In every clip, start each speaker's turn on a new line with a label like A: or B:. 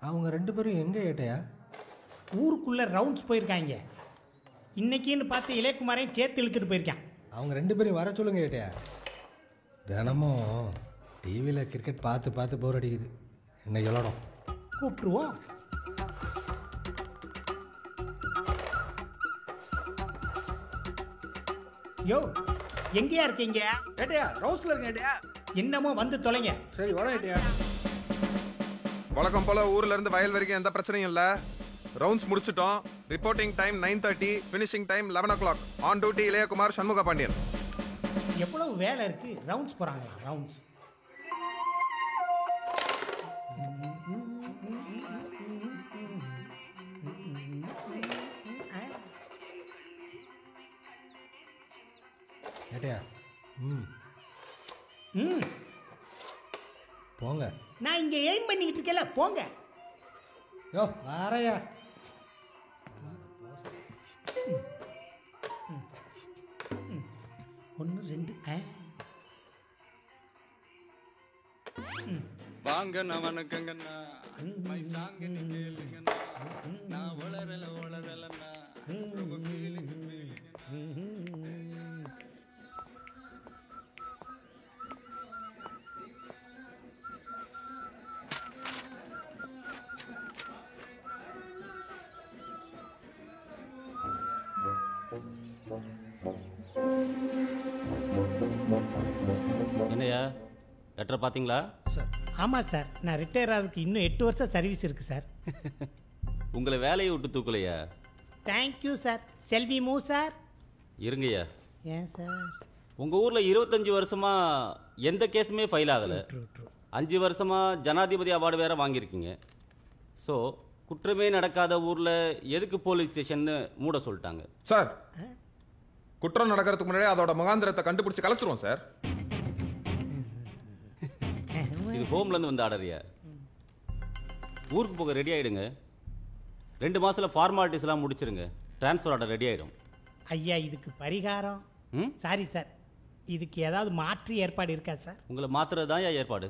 A: அவங்க 2 பேரும் எங்கே ஏட்டையா?
B: ஊருக்குள்ளே ரவுண்ட்ஸ் போயிருக்காங்க. இன்னைக்குன்னு பார்த்து இளையகுமாரையும் சேர்த்து இழுத்துட்டு போயிருக்கான்.
A: அவங்க 2 பேரும் வர சொல்லுங்க ஏட்டையா. தினமும் டிவியில் கிரிக்கெட் பார்த்து பார்த்து போர் அடிக்குது. இன்னைக்கு விளாடும்.
B: கூப்பிட்டுருவோம். யோ, எங்கேயா இருக்கீங்க?
A: ஏட்டையா ரவுண்ட்ஸில் இருங்க ஏட்டையா.
B: என்னமோ வந்து தொலைங்க.
A: சரி வரோம் ஏட்டையா.
C: வழக்கம் போல ஊர்ல இருந்து வயல் வரைக்கும் எந்த பிரச்சனையும் இல்ல. ரவுண்ட்ஸ் முடிச்சிட்டோம். Reporting time 9:30, finishing time 11 o'clock. On duty Ilayakumar Shanmuga Pandian.
B: எவ்வளவு வேலை இருக்கு. ரவுண்ட்ஸ் போறாங்களா? ரவுண்ட்ஸ்.
A: ஏட்டையா போங்க.
B: நான் இங்க எய்ம் பண்ணிக்கிட்டு இருக்கல, போங்க.
A: யோ வாரையா.
B: 1 2
D: வாங்க நான் வணக்கங்கண்ணா மை சாங்க நீ கேளுங்கண்ணா நான் வளரலண்ணா ரொம்ப ஃபீலிங்
E: என்னையா லெட்டர் பார்த்தீங்களா?
A: சார்
B: ஆமாம் சார், நான் ரிட்டையர் ஆகிறதுக்கு இன்னும் 8 வருஷம் சர்வீஸ் இருக்கு சார்.
E: உங்களை வேலையை விட்டு தூக்கலையா?
B: Thank you sir. செல்வி மூ சார்.
E: இருங்கய்யா.
B: ஏன் சார்?
E: உங்கள் ஊரில் 25 வருஷமா எந்த கேஸுமே ஃபைல் ஆகலை. 5 வருஷமா ஜனாதிபதி அவார்டு வேற வாங்கியிருக்கீங்க. ஸோ குற்றமே நடக்காத ஊரில் எதுக்கு போலீஸ் ஸ்டேஷன்னு மூட சொல்லிட்டாங்க.
C: சார், குற்றம் நடக்கிறதுக்கு முன்னாடி அதோட முகாந்திரத்தை கண்டுபிடிச்சு கலைச்சிருவோம் சார்.
E: இது ஹோம்லேருந்து வந்து ஆர்டரியா? ஊருக்கு போக ரெடி ஆகிடுங்க. 2 மாதத்தில் ஃபார்மாலிட்டிஸ்லாம் முடிச்சிருங்க. ட்ரான்ஸ்ஃபர் ஆர்டர் ரெடி ஆகிடும்.
B: ஐயா, இதுக்கு பரிகாரம்? சாரி சார், இதுக்கு ஏதாவது மாற்று ஏற்பாடு இருக்கா சார்?
E: உங்களை மாத்துறது தான் ஏற்பாடு.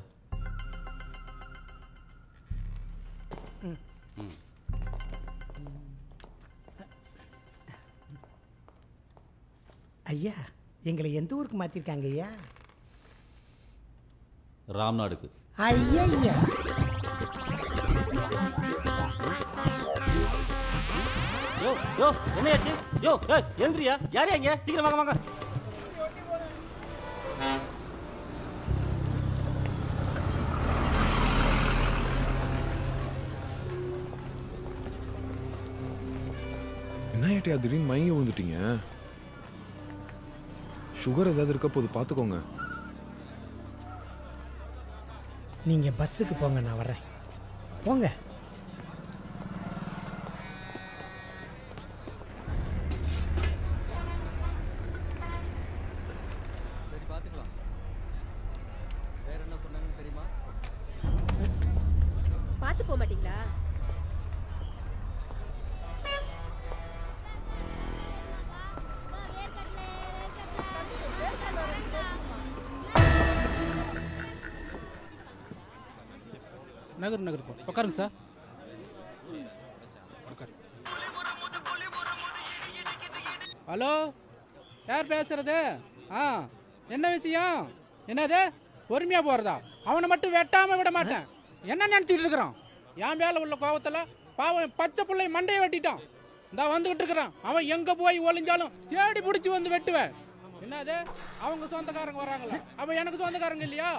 B: ஐயா, எங்களை எந்த ஊருக்கு மாற்றிருக்காங்க ஐயா?
E: ராம்நாடுக்கு.
B: ஐயா ஐயா,
E: யோ யோ என்னையாச்சு? யோ எந்திரியா? யாரையா இங்க? சீக்கிரம் வாங்க வாங்க.
F: என்ன ஏட்டையா திடீர்னு மயங்கி விழுந்துட்டீங்க? சுகர் ஏதாவது இருக்க போது பார்த்துக்கோங்க.
B: நீங்கள் பஸ்ஸுக்கு போங்க, நான் வர்றேன். போங்க.
G: சரி பார்த்துக்கலாம். வேற என்ன சொன்னாங்கன்னு தெரியுமா?
H: பார்த்து போக மாட்டீங்களா?
I: நகர் உட்காருங்க சார். ஹலோ, யார் பேசுறது? என்ன விஷயம்? என்னது பொறுமையா போறதா? அவனை மட்டும் வெட்டாம விட மாட்டேன். என்ன நினைச்சிட்டு இருக்கிறான்? என் மேல உள்ள கோபத்துல பாவம் பச்சை பிள்ளை மண்டையை வெட்டிட்டான். இந்த வந்துகிட்டு இருக்கிறான். அவன் எங்க போய் ஒளிஞ்சாலும் தேடி பிடிச்சி வந்து வெட்டுவேன். என்னது அவங்க சொந்தக்காரங்க வராங்களா? அவன் எனக்கு சொந்தக்காரங்க இல்லையா?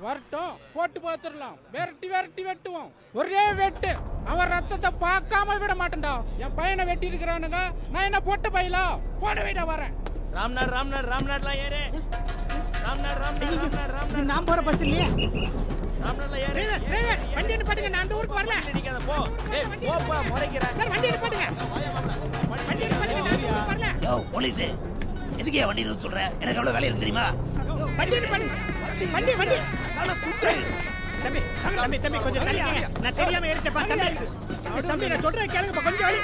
I: வரட்டும், போட்டு பார்த்துடலாம். விரட்டி விரட்டி வெட்டுவோம். ஒரே வெட்டு. அவன் ரத்தத்தை பார்க்காம விட மாட்டேன்டா. என் பையனை வெட்டி இருக்கிறானுங்க. நான் என்ன பொட்டு பையலா? போட வைடா வரேன்.
J: ராம்நாட்லாம் ஏறு. ராம்நாட்
B: நான் போற பஸ் இல்லையா?
J: ராம்நாட்லாம் ஏறு.
B: வண்டி நிப்பாட்டுங்க, நான் அந்த ஊருக்கு வரல.
J: நிக்காத போ. ஏய் போப்பா, முறைக்கிறேன்.
B: சார் வண்டி நிப்பாட்டுங்க. வண்டி நிப்பாட்டுங்க, நான் அந்த ஊருக்கு வரல.
K: யோ போலீஸ், எதுக்கே வண்டி நிறுத்த சொல்ற? எனக்கு எவ்வளவு வேலை இருக்கு தெரியுமா?
B: வண்டி நிப்பாட்டுங்க. வண்டி வண்டி தம்பி தம்பி தம்பி கொஞ்சம் தள்ளிங்க. நான் தெரியாம ஏறிட்டேப்பா தம்பி. தம்பி நான் சொல்றேன் கேளுங்கப்பா, கொஞ்சம் வழி.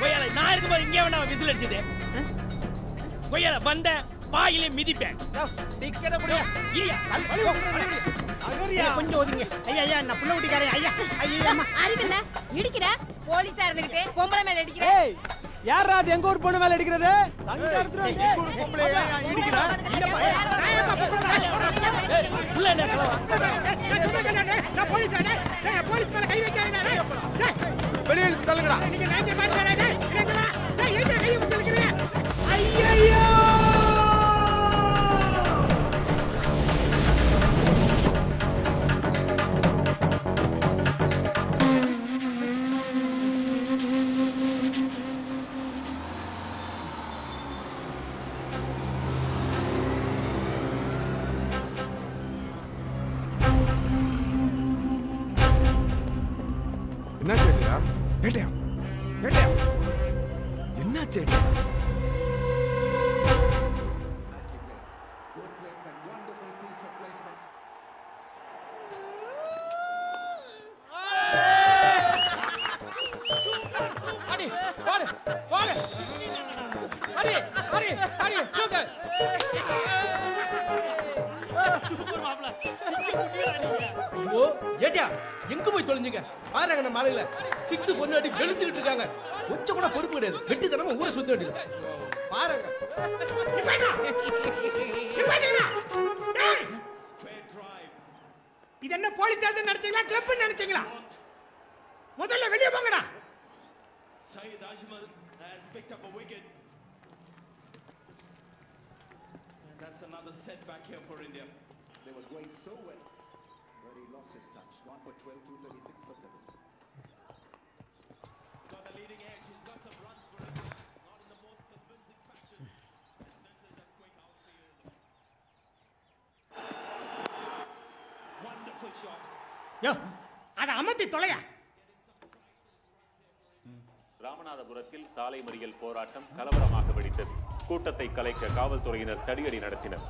J: கொய்யால நான் இருக்கும்போது இங்கே வேணா விசில் அடிச்சது. கொய்யால வந்தேன்,
B: வாயிலே மிதிப்பேன்.
J: டிக்கெட் குடு.
B: ஐயா, கொஞ்சம் ஒதுங்க. ஐயா ஐயா, நான் புள்ள ஊட்டிக்காரன். ஐயா ஐயா,
H: அறிவில்ல இடிக்கிற போலீஸா இருந்துகிட்டு பொம்பளை மேல இடிக்கிற.
G: யாரா அது எங்க ஊர் பொண்ணு மேல அடிக்கிறது? சங்கர்த்ரா
B: எங்க ஊர் பொம்பளை இடிக்கிறா? இல்லப்பா.
J: உள்ள என்ன கலவரம்?
B: நான் போலீஸ் மேல கை வைக்காதே.
C: வெளியில் தள்ளுங்கடா.
B: நீங்க நாங்க பாத்துறேன். இங்க வா. டேய் ஏன் கை வச்சிருக்கீங்க? ஐயையோ!
C: என்ன செய்யா?
F: கேட்டியா கேட்டியா என்ன சேட்டா?
J: அடி பாடு பாடு. அடி அடி அடி தூக்கு.
L: ஓ ஏட்டியா எங்க போய் தொலைஞ்சீங்க? பாருங்க நம்ம ஆளுங்கள 6 கொண்டு அடி வெளுத்துக்கிட்டு இருக்காங்க. கொஞ்சம் கூட பொறுப்பு கிடையாது. வெட்டி தரமா ஊரை சுத்த வேண்டியது. பாருங்க.
B: இது என்ன போலீஸ் ஸ்டேஷன் நினைச்சீங்களா? கிளப் நினைச்சீங்களா? முதல்ல வெளியே போங்கடா.
M: Saeed Ajmal has picked up a wicket. And that's another setback here for India. They were going so well, but he lost his touch. 1 for 12, 236 for 7. He's got a leading edge. He's got some runs for India. Not in the most convincing fashion. And this is a quick outfield. Wonderful shot.
B: யோ, அத அமர்த்தி தொலையா.
N: ராமநாதபுரத்தில் சாலை மறியல் போராட்டம் கலவரமாக வெடித்தது. கூட்டத்தை கலைக்க காவல்துறையினர் தடியடி நடத்தினர்.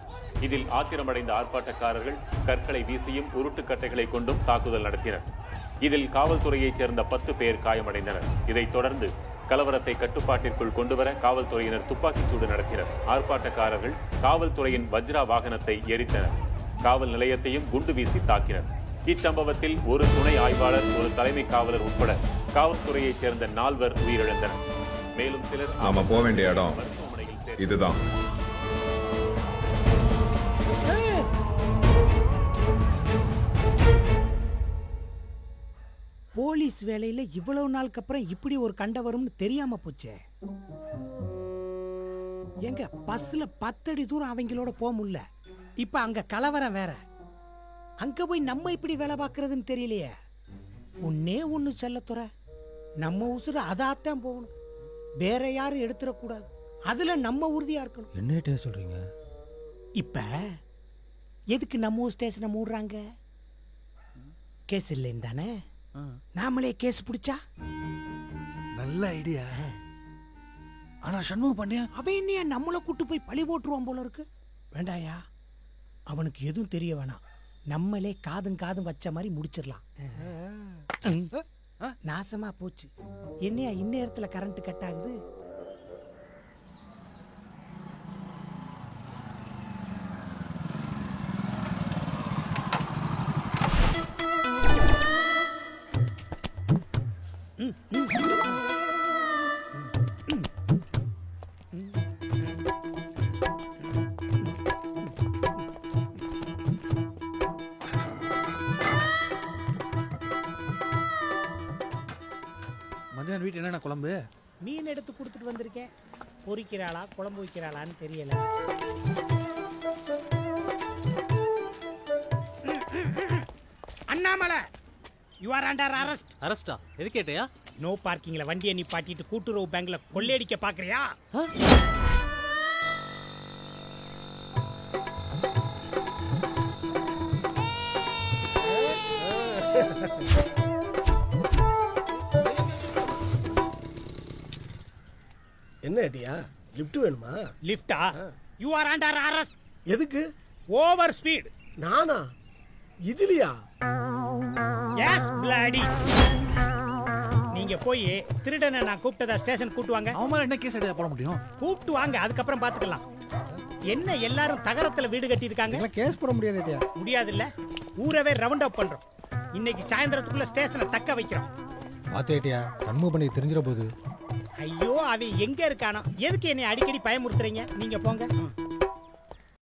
N: இதில் ஆத்திரமடைந்த ஆர்ப்பாட்டக்காரர்கள் கற்களை வீசியும் உருட்டுக்கட்டைகளை கொண்டும் தாக்குதல் நடத்தினர். இதில் காவல்துறையைச் சேர்ந்த 10 பேர் காயமடைந்தனர். இதைத் தொடர்ந்து கலவரத்தை கட்டுப்பாட்டிற்குள் கொண்டுவர காவல்துறையினர் துப்பாக்கிச்சூடு நடத்தினர். ஆர்ப்பாட்டக்காரர்கள் காவல்துறையின் வஜ்ரா வாகனத்தை எரித்தனர். காவல் நிலையத்தையும் குண்டு வீசி தாக்கினர். இச்சம்பவத்தில் ஒரு துணை ஆய்வாளர், ஒரு தலைமை காவலர் உட்பட காவல்துறையைச் சேர்ந்த 4 உயிரிழந்தனர். மேலும் சிலர்
O: நாம போக வேண்டிய இடம் இதுதான்.
B: போலீஸ் வேலையில இவ்வளவு நாளுக்கு அப்புறம் இப்படி ஒரு கண்ட வரும்னு தெரியாம போச்சே. எங்க பஸ்ல 10 அடி தூரம் அவங்களோட போக முடியல. இப்ப அங்க கலவரம் வேற. அங்க போய் நம்ம இப்படி வேலை பார்க்கறதுன்னு தெரியலையே. ஒன்னே ஒண்ணு செல்லத்துற, நம்ம உசுறு அதாத்தான் போகணும். வேற யாரும் எடுத்துடக்கூடாது. அதுல நம்ம உறுதியா இருக்கணும்.
A: என்ன சொல்றீங்க?
B: இப்ப எதுக்கு நம்ம ஊர் ஸ்டேஷனை மூடுறாங்க? கேஸ் இல்லைன்னு தானே. நாமளே கேஸ் பிடிச்சா
K: நல்ல ஐடியா. ஆனா சண்முகம் பண்ணியா
B: அவன் என்னையா நம்மளை கூட்டு போய் பழி போட்டுருவான் போல இருக்கு. வேண்டாயா, அவனுக்கு எதுவும் தெரிய வேணாம். நம்மளே காதும் காதும் வச்ச மாதிரி முடிச்சிடலாம். நாசமா போச்சு. என்னையா இந்நேரத்துல கரண்ட் கட் ஆகுது?
K: மதியானம் வீட்டு என்னென்ன குழம்பு?
B: மீன் எடுத்து கொடுத்துட்டு வந்திருக்கேன். பொரிக்கிறாளா குழம்பு வைக்கிறாளான்னு தெரியல. Annamalai, you are under arrest.
J: அரெஸ்டா? எது கேட்டியா?
B: நோ பார்க்கிங்ல வண்டியை நிப்பாட்டிட்டு கூட்டுறவு பேங்க்ல கொள்ளையடிக்க பாக்குறியா?
K: என்ன ஏட்டியா, லிஃப்ட் வேணுமா?
B: லிஃப்டா? You are under arrest.
K: எதுக்கு?
B: Over speed.
K: நானா? இதுலயா?
B: Yes bloody. நீங்க போய் திருடனை நான் கூப்பிட்டதா ஸ்டேஷன் கூட்டு வாங்க.
K: அவன் மேல என்ன கேஸ் எடுக்க போட முடியும்?
B: கூப்பிட்டு வாங்க, அதுக்கப்புறம் பாத்துக்கலாம். என்ன எல்லாரும் தகரத்துல வீடு கட்டி இருக்காங்க?
A: கேஸ் போட முடியாது ஏட்டியா.
B: முடியாது இல்ல, ஊரவே ரவுண்ட் அப் பண்றோம். இன்னைக்கு சாயந்தரத்துக்குள்ள ஸ்டேஷனை தக்க வைக்கிறோம்.
A: பாத்தேட்டியா, கண்மூவ் பண்ணி தெரிஞ்சிட போகுது.
B: ஐயோ, அவன் எங்க இருக்கானோ? எதுக்கு என்னை அடிக்கடி பயமுறுத்துறீங்க? நீங்க போங்க.